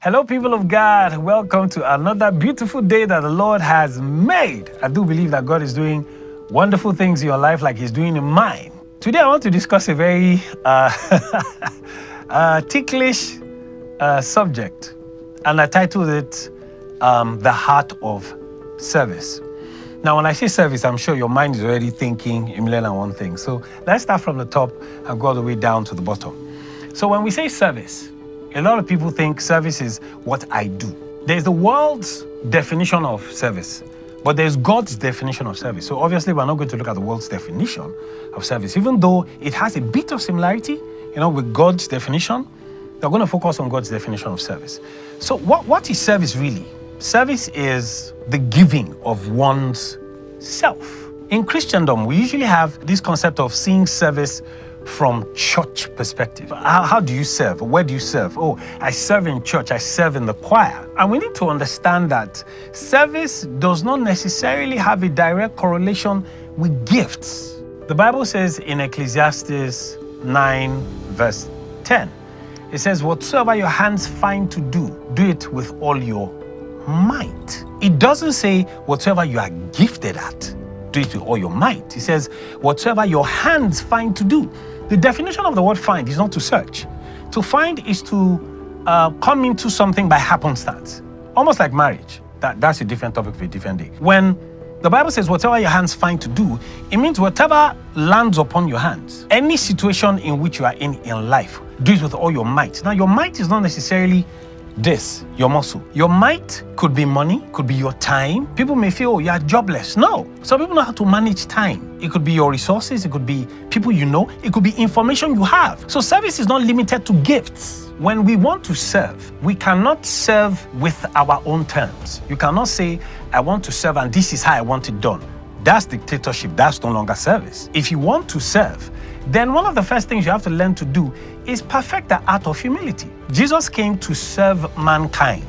Hello, people of God. Welcome to another beautiful day that the Lord has made. I do believe that God is doing wonderful things in your life like He's doing in mine. Today, I want to discuss a very ticklish subject, and I titled it The Heart of Service. Now, when I say service, I'm sure your mind is already thinking a million and one things. So let's start from the top and go all the way down to the bottom. So when we say service, a lot of people think service is what I do. There's the world's definition of service, but there's God's definition of service. So obviously, we're not going to look at the world's definition of service, even though it has a bit of similarity, with God's definition. We're going to focus on God's definition of service. So what is service really? Service is the giving of one's self. In Christendom, we usually have this concept of seeing service from church perspective. How do you serve? Where do you serve? Oh, I serve in church. I serve in the choir. And we need to understand that service does not necessarily have a direct correlation with gifts. The Bible says in Ecclesiastes 9 verse 10, it says, whatsoever your hands find to do, do it with all your might. It doesn't say whatsoever you are gifted at, do it with all your might. It says, whatsoever your hands find to do. The definition of the word find is not to search. To find is to come into something by happenstance. Almost like marriage. That's a different topic for a different day. When the Bible says whatever your hands find to do, it means whatever lands upon your hands. Any situation in which you are in life, do it with all your might. Now, your might is not necessarily this, your muscle. Your might could be money, could be your time. People may feel, you are jobless. No. Some people know how to manage time. It could be your resources, it could be people you know, it could be information you have. So service is not limited to gifts. When we want to serve, we cannot serve with our own terms. You cannot say, I want to serve and this is how I want it done. That's dictatorship. That's no longer service. If you want to serve, then one of the first things you have to learn to do is perfect the art of humility. Jesus came to serve mankind.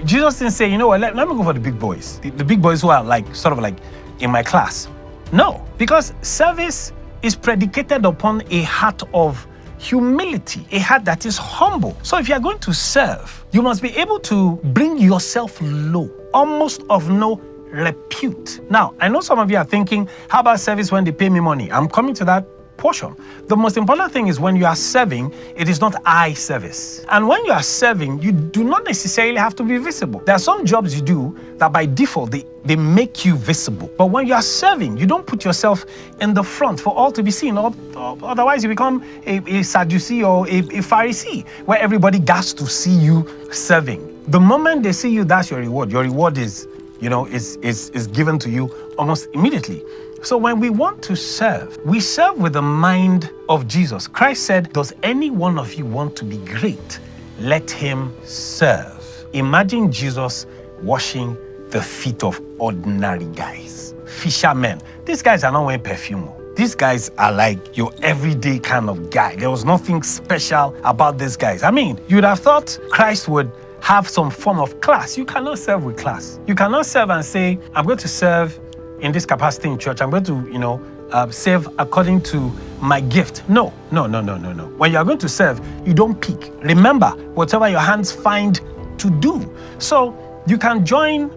Jesus didn't say, let me go for the big boys. The big boys who are sort of like in my class. No, because service is predicated upon a heart of humility, a heart that is humble. So if you are going to serve, you must be able to bring yourself low, almost of no repute. Now, I know some of you are thinking, how about service when they pay me money? I'm coming to that portion. The most important thing is when you are serving, it is not eye service. And when you are serving, you do not necessarily have to be visible. There are some jobs you do that by default, they make you visible. But when you are serving, you don't put yourself in the front for all to be seen. Or otherwise, you become a Sadducee or a Pharisee, where everybody gets to see you serving. The moment they see you, that's your reward. Your reward is given to you almost immediately. So when we want to serve, we serve with the mind of Jesus. Christ said, does any one of you want to be great? Let him serve. Imagine Jesus washing the feet of ordinary guys, fishermen. These guys are not wearing perfume. These guys are like your everyday kind of guy. There was nothing special about these guys. I mean, you'd have thought Christ would have some form of class. You cannot serve with class. You cannot serve and say, I'm going to serve in this capacity in church. I'm going to, serve according to my gift. No. When you are going to serve, you don't pick. Remember, whatever your hands find to do. So you can join,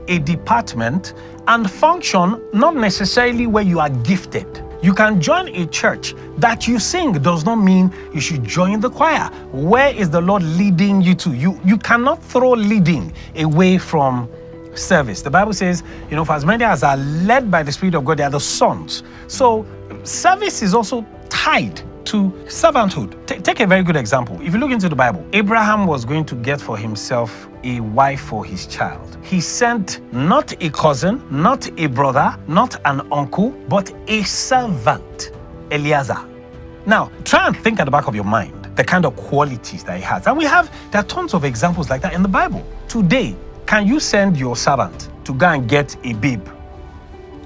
a department and function not necessarily where you are gifted. You can join a church. That you sing does not mean you should join the choir. Where is the Lord leading you to? You cannot throw leading away from service. The Bible says, for as many as are led by the Spirit of God, they are the sons. So service is also tied to servanthood. Take a very good example. If you look into the Bible, Abraham was going to get for himself a wife for his child. He sent not a cousin, not a brother, not an uncle, but a servant, Eliezer. Now, try and think at the back of your mind the kind of qualities that he has. And there are tons of examples like that in the Bible. Today, can you send your servant to go and get a babe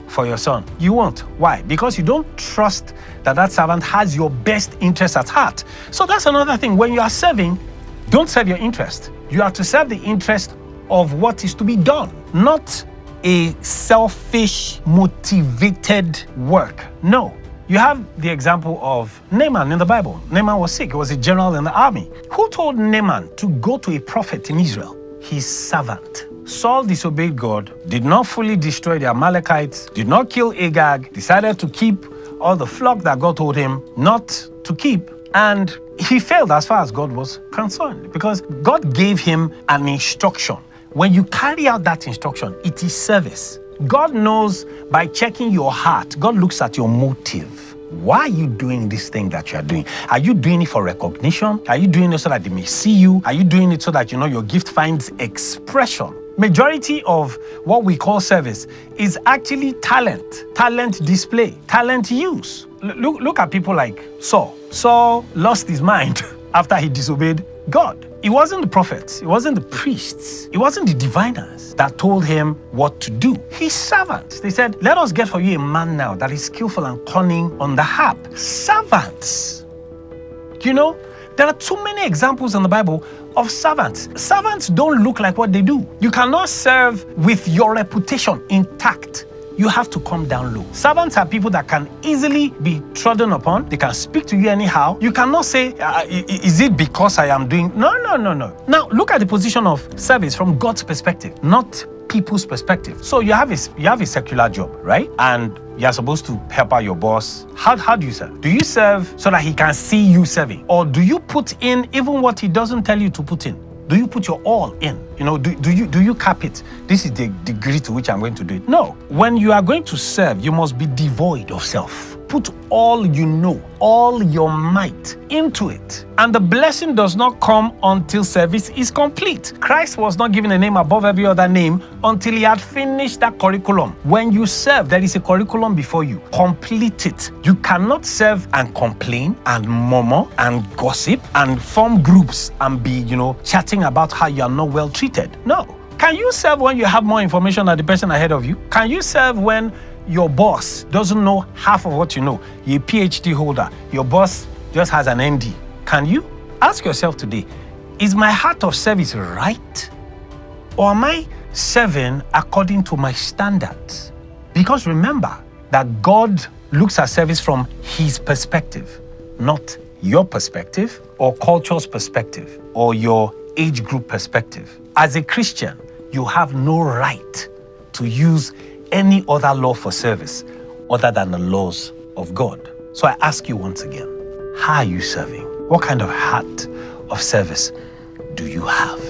for your son? You won't. Why? Because you don't trust that servant has your best interest at heart. So that's another thing. When you are serving, don't serve your interest. You are to serve the interest of what is to be done, not a selfish, motivated work. No. You have the example of Naaman in the Bible. Naaman was sick. He was a general in the army. Who told Naaman to go to a prophet in Israel? His servant. Saul disobeyed God, did not fully destroy the Amalekites, did not kill Agag, decided to keep all the flock that God told him not to keep, and he failed as far as God was concerned because God gave him an instruction. When you carry out that instruction, it is service. God knows by checking your heart. God looks at your motive. Why are you doing this thing that you are doing? Are you doing it for recognition? Are you doing it so that they may see you? Are you doing it so that your gift finds expression? Majority of what we call service is actually talent display, talent use. Look at people like Saul. Saul lost his mind after he disobeyed God. It wasn't the prophets, it wasn't the priests, it wasn't the diviners that told him what to do. His servants, they said, let us get for you a man now that is skillful and cunning on the harp. Servants. There are too many examples in the Bible of servants. Servants don't look like what they do. You cannot serve with your reputation intact. You have to come down low. Servants are people that can easily be trodden upon. They can speak to you anyhow. You cannot say, is it because I am doing... No. Now, look at the position of service from God's perspective, not people's perspective. So you have a secular job, right? And you're supposed to help out your boss. How do you serve? Do you serve so that he can see you serving? Or do you put in even what he doesn't tell you to put in? Do you put your all in? Do you cap it? This is the degree to which I'm going to do it. No. When you are going to serve, you must be devoid of self. Put all you know, all your might into it. And the blessing does not come until service is complete. Christ was not given a name above every other name until he had finished that curriculum. When you serve, there is a curriculum before you. Complete it. You cannot serve and complain and murmur and gossip and form groups and be, chatting about how you are not well treated. No. Can you serve when you have more information than the person ahead of you? Can you serve when your boss doesn't know half of what you know? You're a PhD holder. Your boss just has an ND. Can you? Ask yourself today, is my heart of service right? Or am I serving according to my standards? Because remember that God looks at service from his perspective, not your perspective or culture's perspective or your age group perspective. As a Christian, you have no right to use any other law for service other than the laws of God. So I ask you once again, how are you serving? What kind of heart of service do you have?